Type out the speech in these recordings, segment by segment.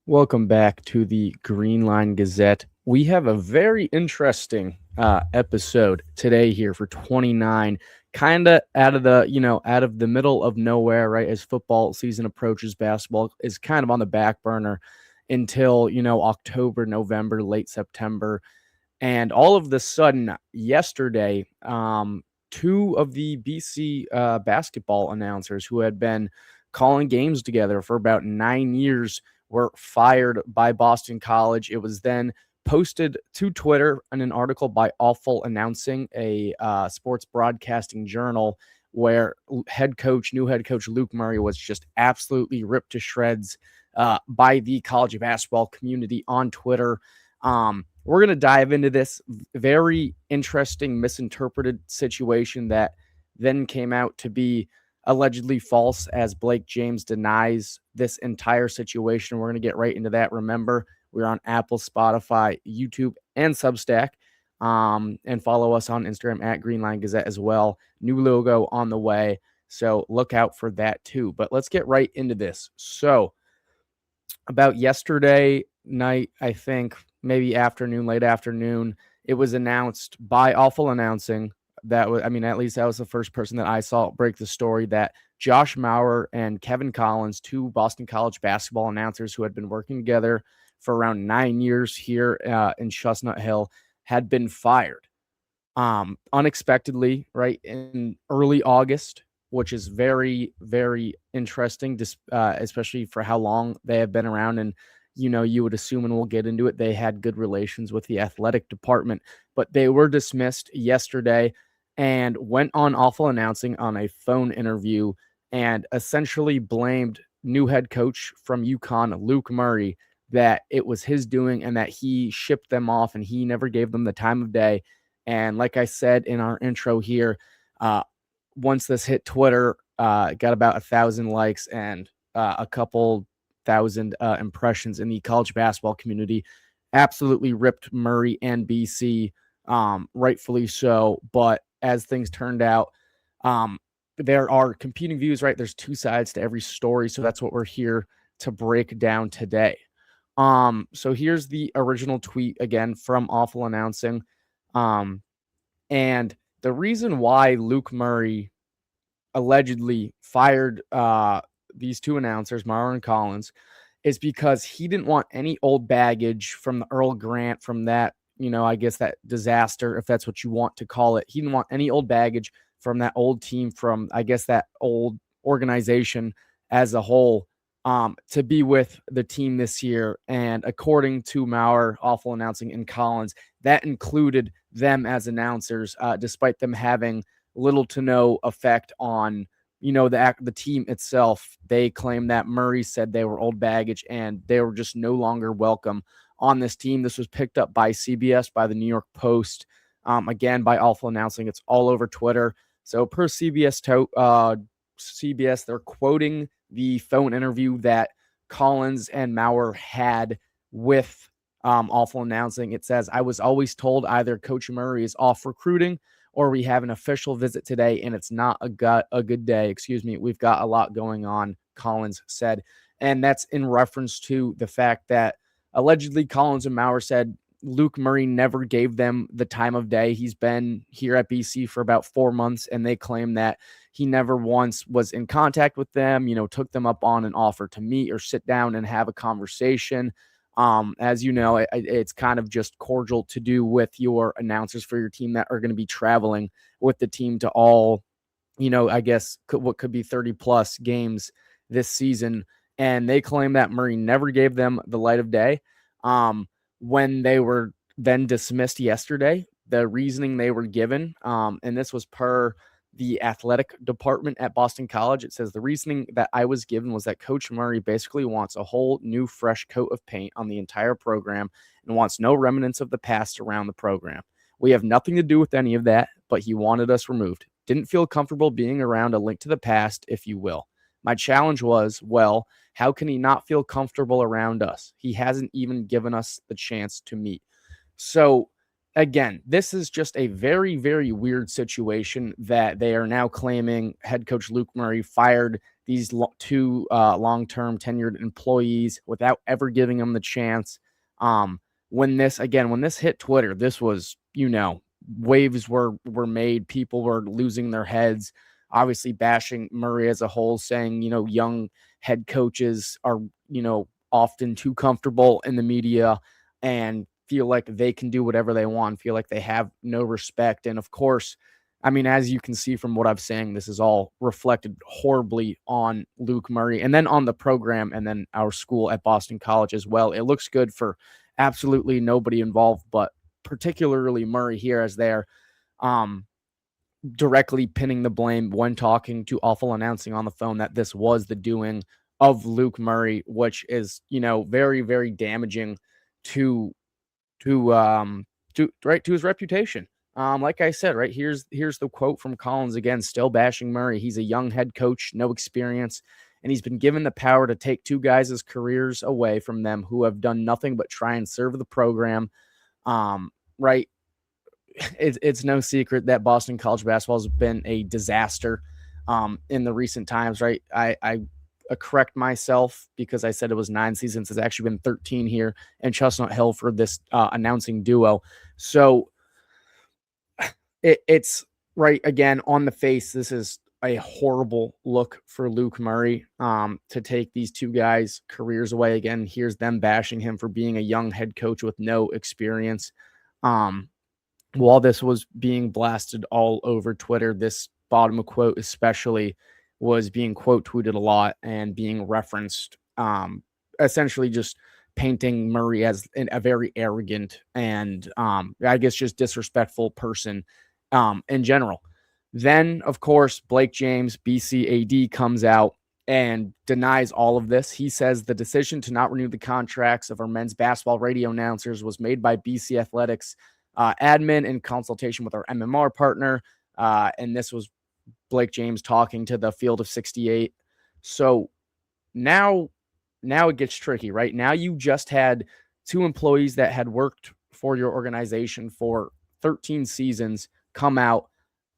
Welcome back to the Green Line Gazette. We have a very interesting episode today here for 29, kind of out of the middle of nowhere, right? As football season approaches, basketball is kind of on the back burner until, October, November, late September. And all of the sudden, yesterday, two of the BC basketball announcers who had been calling games together for about 9 years were fired by Boston College. It was then posted to Twitter in an article by Awful Announcing, a sports broadcasting journal, where new head coach Luke Murray was just absolutely ripped to shreds by the college basketball community on Twitter. We're going to dive into this very interesting, misinterpreted situation that then came out to be allegedly false, as Blake James denies this entire situation. We're going to get right into that. Remember, we're on Apple, Spotify, YouTube, and Substack. And follow us on Instagram at Greenline Gazette as well. New logo on the way, so look out for that too. But let's get right into this. So, about yesterday night, I think, maybe afternoon, late afternoon, it was announced by Awful Announcing at least that was the first person that I saw break the story, that Josh Maurer and Kevin Collins, two Boston College basketball announcers who had been working together for around 9 years here in Chestnut Hill, had been fired unexpectedly, right, in early August, which is very, very interesting, especially for how long they have been around. And, you would assume, and we'll get into it, they had good relations with the athletic department, but they were dismissed yesterday and went on Awful Announcing on a phone interview and essentially blamed new head coach from UConn, Luke Murray, that it was his doing and that he shipped them off and he never gave them the time of day. And like I said in our intro here, once this hit Twitter, got about 1,000 likes and a couple thousand impressions in the college basketball community. Absolutely ripped Murray and BC, rightfully so. But as things turned out, there are competing views, right? There's two sides to every story. So that's what we're here to break down today. So here's the original tweet again from Awful Announcing. And the reason why Luke Murray allegedly fired these two announcers, Maurer and Collins, is because he didn't want any old baggage from the Earl Grant, from that, I guess that disaster, if that's what you want to call it. He didn't want any old baggage from that old team, from, I guess, that old organization as a whole, to be with the team this year. And according to Maurer, Awful Announcing, and Collins, that included them as announcers, despite them having little to no effect on, the team itself. They claim that Murray said they were old baggage and they were just no longer welcome on this team. This was picked up by CBS, by the New York Post, again by Awful Announcing. It's all over Twitter. So per CBS, they're quoting the phone interview that Collins and Maurer had with Awful Announcing. It says, "I was always told either Coach Murray is off recruiting or we have an official visit today and it's not a good day. Excuse me. We've got a lot going on," Collins said. And that's in reference to the fact that allegedly Collins and Maurer said Luke Murray never gave them the time of day. He's been here at BC for about 4 months, and they claim that he never once was in contact with them, took them up on an offer to meet or sit down and have a conversation. As you know, it's kind of just cordial to do with your announcers for your team that are going to be traveling with the team to all, I guess what could be 30 plus games this season. And they claim that Murray never gave them the light of day. When they were then dismissed yesterday, the reasoning they were given, and this was per the athletic department at Boston College, it says the reasoning that I was given was that Coach Murray basically wants a whole new fresh coat of paint on the entire program and wants no remnants of the past around the program. We have nothing to do with any of that, but he wanted us removed. Didn't feel comfortable being around a link to the past, if you will. My challenge was, well, how can he not feel comfortable around us? He hasn't even given us the chance to meet. So again, this is just a very, very weird situation that they are now claiming head coach Luke Murray fired two long-term tenured employees without ever giving them the chance. When this hit Twitter, this was, waves were made. People were losing their heads, obviously bashing Murray as a whole, saying, young head coaches are, often too comfortable in the media and feel like they can do whatever they want, feel like they have no respect. And of course, I mean, as you can see from what I'm saying, this is all reflected horribly on Luke Murray and then on the program and then our school at Boston College as well. It looks good for absolutely nobody involved, but particularly Murray here, as they're directly pinning the blame when talking to Awful Announcing on the phone that this was the doing of Luke Murray, which is, very, very damaging to his reputation. Like I said, right, here's the quote from Collins again, still bashing Murray. He's a young head coach, no experience, and he's been given the power to take two guys' careers away from them who have done nothing but try and serve the program. Right. It's no secret that Boston College basketball has been a disaster in the recent times, right? I correct myself because I said it was 9 seasons. It's actually been 13 here in Chestnut Hill for this announcing duo. So it's right, again, on the face, this is a horrible look for Luke Murray to take these two guys' careers away. Again, here's them bashing him for being a young head coach with no experience. While this was being blasted all over Twitter, this bottom quote especially was being quote tweeted a lot and being referenced, essentially just painting Murray as a very arrogant and I guess just disrespectful person in general. Then, of course, Blake James, BC AD, comes out and denies all of this. He says the decision to not renew the contracts of our men's basketball radio announcers was made by BC Athletics admin in consultation with our MMR partner. And this was Blake James talking to the Field of 68. So now it gets tricky, right? Now you just had two employees that had worked for your organization for 13 seasons come out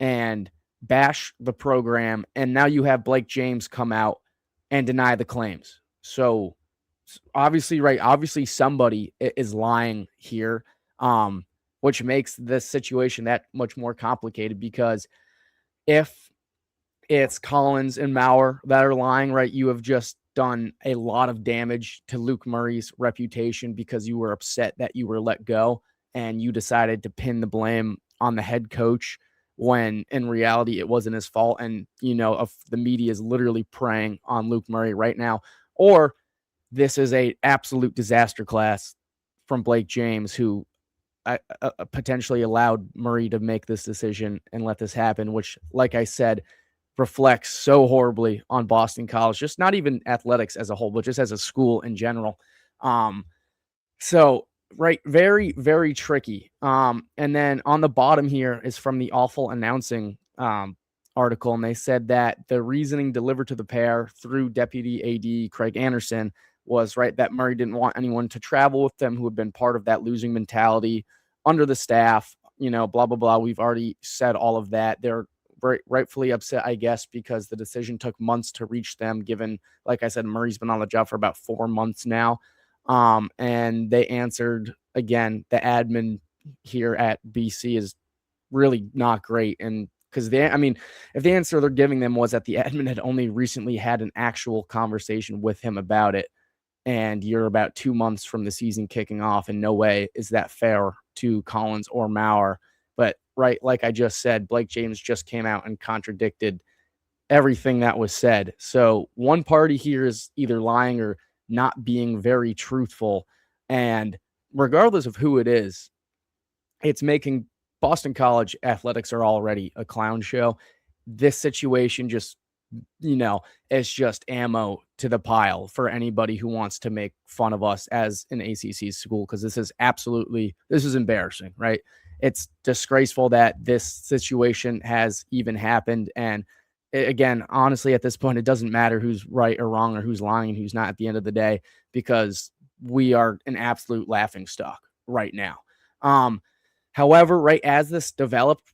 and bash the program. And now you have Blake James come out and deny the claims. So obviously, right, obviously somebody is lying here, which makes this situation that much more complicated, because if it's Collins and Maurer that are lying, right, you have just done a lot of damage to Luke Murray's reputation because you were upset that you were let go and you decided to pin the blame on the head coach when in reality it wasn't his fault. And, the media is literally preying on Luke Murray right now. Or this is a absolute disaster class from Blake James, who potentially allowed Murray to make this decision and let this happen, which, like I said, reflects so horribly on Boston College, just not even athletics as a whole, but just as a school in general. So, right, very, very tricky. And then on the bottom here is from the Awful Announcing article, and they said that the reasoning delivered to the pair through Deputy AD Craig Anderson was, right, that Murray didn't want anyone to travel with them who had been part of that losing mentality under the staff, blah, blah, blah. We've already said all of that. They're rightfully upset, I guess, because the decision took months to reach them, given, like I said, Murray's been on the job for about 4 months now. And they answered, again, the admin here at BC is really not great. And because if the answer they're giving them was that the admin had only recently had an actual conversation with him about it, and you're about 2 months from the season kicking off, and no way is that fair to Collins or Maurer. But, right, like I just said, Blake James just came out and contradicted everything that was said. So one party here is either lying or not being very truthful. And regardless of who it is, it's making Boston College athletics are already a clown show. This situation just, is just ammo to the pile for anybody who wants to make fun of us as an ACC school, because this is embarrassing, right? It's disgraceful that this situation has even happened. And again, honestly, at this point, it doesn't matter who's right or wrong or who's lying and who's not at the end of the day, because we are an absolute laughingstock right now. However, right, as this developed,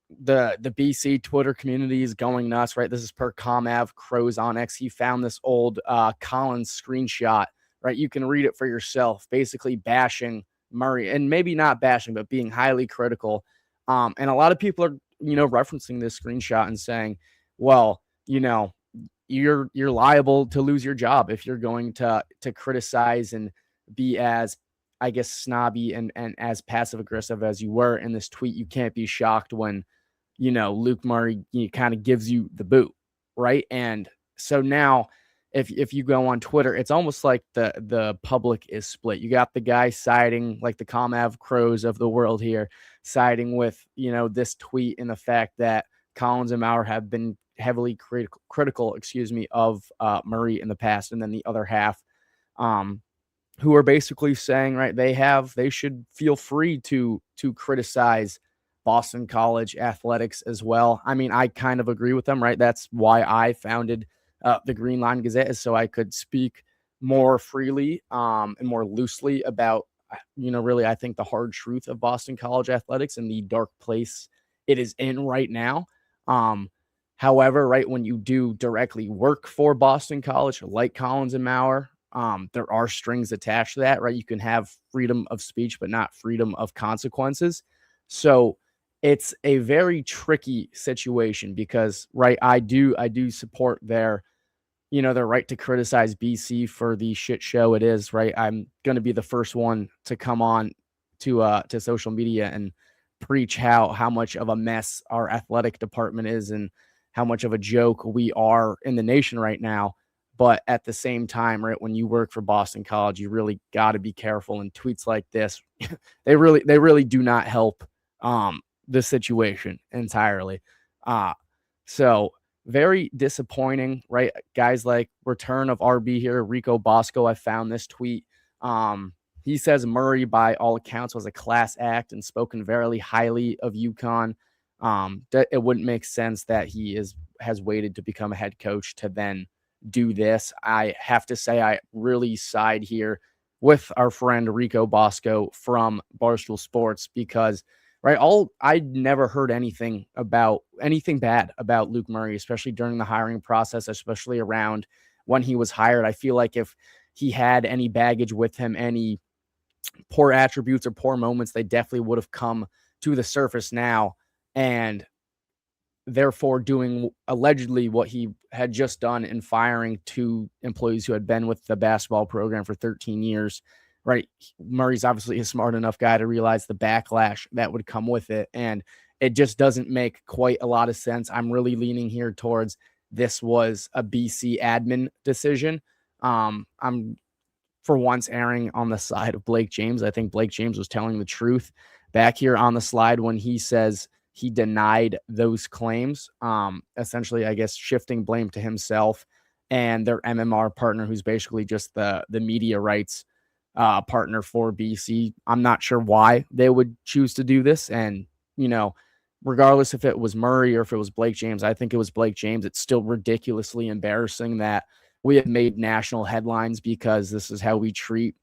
the BC Twitter community is going nuts, right? This is per Comav Crows on X. He found this old Collins screenshot, right? You can read it for yourself, basically bashing Murray, and maybe not bashing, but being highly critical. And a lot of people are, referencing this screenshot and saying, well, you're liable to lose your job if you're going to criticize and be as, I guess, snobby and as passive aggressive as you were in this tweet. You can't be shocked when, Luke Murray kind of gives you the boot, right? And so now if you go on Twitter, it's almost like the public is split. You got the guy siding, like the Comav Crows of the world here, siding with, this tweet and the fact that Collins and Maurer have been heavily critical, of Murray in the past. And then the other half, who are basically saying, right, they should feel free to criticize Boston College athletics as well. I mean, I kind of agree with them, right? That's why I founded the Green Line Gazette, is so I could speak more freely and more loosely about, really, I think, the hard truth of Boston College athletics and the dark place it is in right now. However, right, when you do directly work for Boston College, like Collins and Maurer, there are strings attached to that, right? You can have freedom of speech, but not freedom of consequences. So it's a very tricky situation because, right, I do support their right to criticize BC for the shit show it is, right? I'm going to be the first one to come on to social media and preach how much of a mess our athletic department is and how much of a joke we are in the nation right now. But at the same time, right, when you work for Boston College, you really got to be careful. And tweets like this, they really do not help the situation entirely. So very disappointing, right? Guys like return of RB here, Rico Bosco. I found this tweet. He says Murray, by all accounts, was a class act and spoken very highly of UConn. It wouldn't make sense that he has waited to become a head coach to then do this. I have to say I really side here with our friend Rico Bosco from Barstool Sports because, right, I never heard anything bad about Luke Murray, especially during the hiring process, especially around when he was hired. I feel like if he had any baggage with him, any poor attributes or poor moments, they definitely would have come to the surface now, and therefore doing allegedly what he had just done in firing two employees who had been with the basketball program for 13 years, right? Murray's obviously a smart enough guy to realize the backlash that would come with it. And it just doesn't make quite a lot of sense. I'm really leaning here towards this was a BC admin decision. I'm for once erring on the side of Blake James. I think Blake James was telling the truth back here on the slide when he says he denied those claims, essentially, I guess, shifting blame to himself and their MMR partner, who's basically just the media rights partner for BC. I'm not sure why they would choose to do this. And, regardless if it was Murray or if it was Blake James, I think it was Blake James. It's still ridiculously embarrassing that we have made national headlines because this is how we treat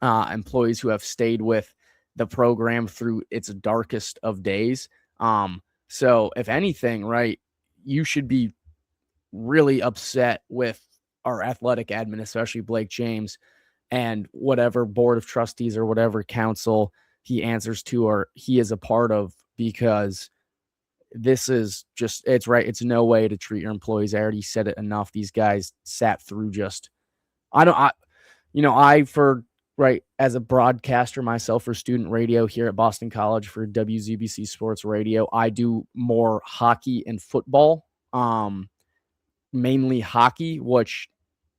employees who have stayed with the program through its darkest of days. So if anything, right, you should be really upset with our athletic admin, especially Blake James, and whatever board of trustees or whatever council he answers to or he is a part of, because this is just, it's right. It's no way to treat your employees. I already said it enough. These guys sat through right, as a broadcaster myself for student radio here at Boston College for WZBC Sports Radio, I do more hockey and football, mainly hockey, which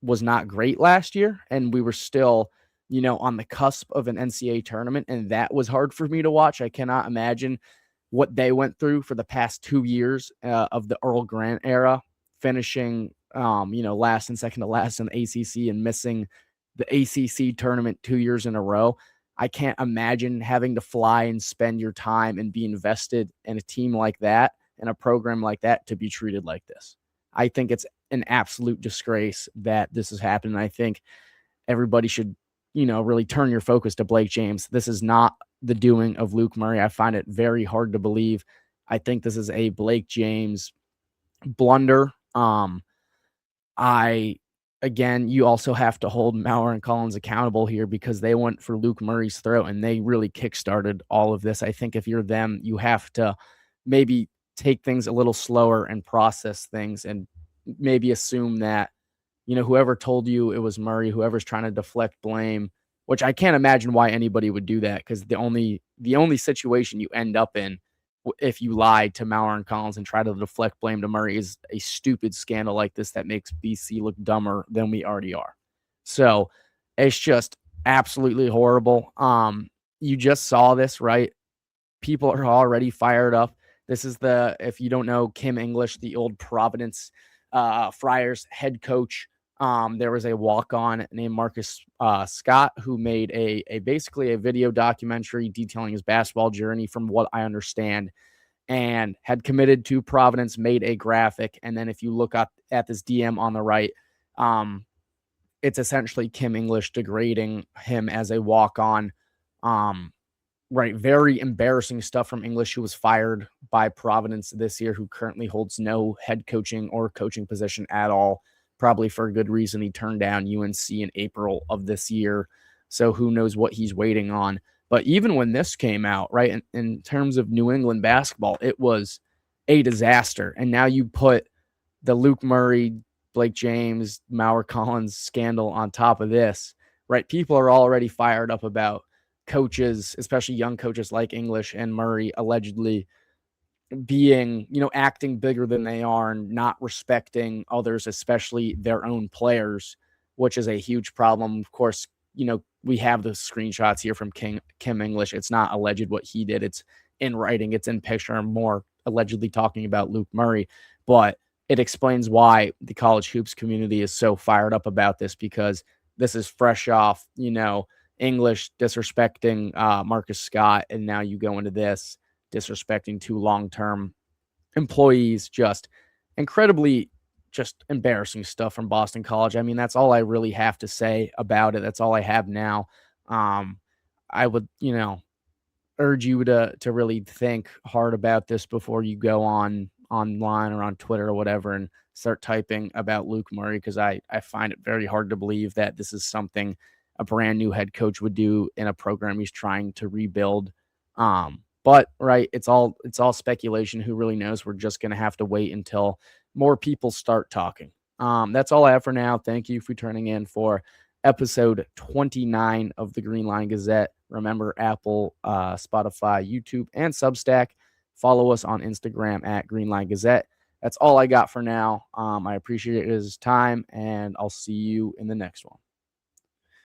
was not great last year. And we were still, on the cusp of an NCAA tournament. And that was hard for me to watch. I cannot imagine what they went through for the past 2 years of the Earl Grant era, finishing, last and second to last in the ACC and missing the ACC tournament 2 years in a row. I can't imagine having to fly and spend your time and be invested in a team like that and a program like that to be treated like this. I think it's an absolute disgrace that this has happened. And I think everybody should, really turn your focus to Blake James. This is not the doing of Luke Murray. I find it very hard to believe I think this is a Blake James blunder. I Again, you also have to hold Maurer and Collins accountable here because they went for Luke Murray's throat and they really kickstarted all of this. I think if you're them, you have to maybe take things a little slower and process things and maybe assume that, whoever told you it was Murray, whoever's trying to deflect blame, which I can't imagine why anybody would do that because the only situation you end up in if you lie to Maurer and Collins and try to deflect blame to Murray is a stupid scandal like this that makes BC look dumber than we already are. So it's just absolutely horrible. You just saw this, right? People are already fired up. This is if you don't know, Kim English, the old Providence Friars head coach. There was a walk-on named Marcus Scott who made a basically a video documentary detailing his basketball journey from what I understand, and had committed to Providence, made a graphic. And then if you look at this DM on the right, it's essentially Kim English degrading him as a walk-on. Right. Very embarrassing stuff from English, who was fired by Providence this year, who currently holds no head coaching or coaching position at all. Probably for a good reason. He turned down UNC in April of this year. So who knows what he's waiting on. But even when this came out, right, in terms of New England basketball, it was a disaster. And now you put the Luke Murray, Blake James, Maurer Collins scandal on top of this, right? People are already fired up about coaches, especially young coaches like English and Murray, allegedly being, acting bigger than they are and not respecting others, especially their own players, which is a huge problem. Of course, we have the screenshots here from Kim English. It's not alleged what he did. It's in writing. It's in picture. I'm more allegedly talking about Luke Murray, but it explains why the college hoops community is so fired up about this, because this is fresh off, English disrespecting Marcus Scott, and now you go into this disrespecting two long-term employees. Just incredibly just embarrassing stuff from Boston College. I mean, that's all I really have to say about it. That's all I have now. I would, urge you to really think hard about this before you go online or on Twitter or whatever and start typing about Luke Murray, because I find it very hard to believe that this is something a brand new head coach would do in a program he's trying to rebuild. But right, it's all speculation. Who really knows? We're just going to have to wait until more people start talking. That's all I have for now. Thank you for tuning in for episode 29 of the Green Line Gazette. Remember, Apple, Spotify, YouTube, and Substack. Follow us on Instagram at Green Line Gazette. That's all I got for now. I appreciate his time, and I'll see you in the next one.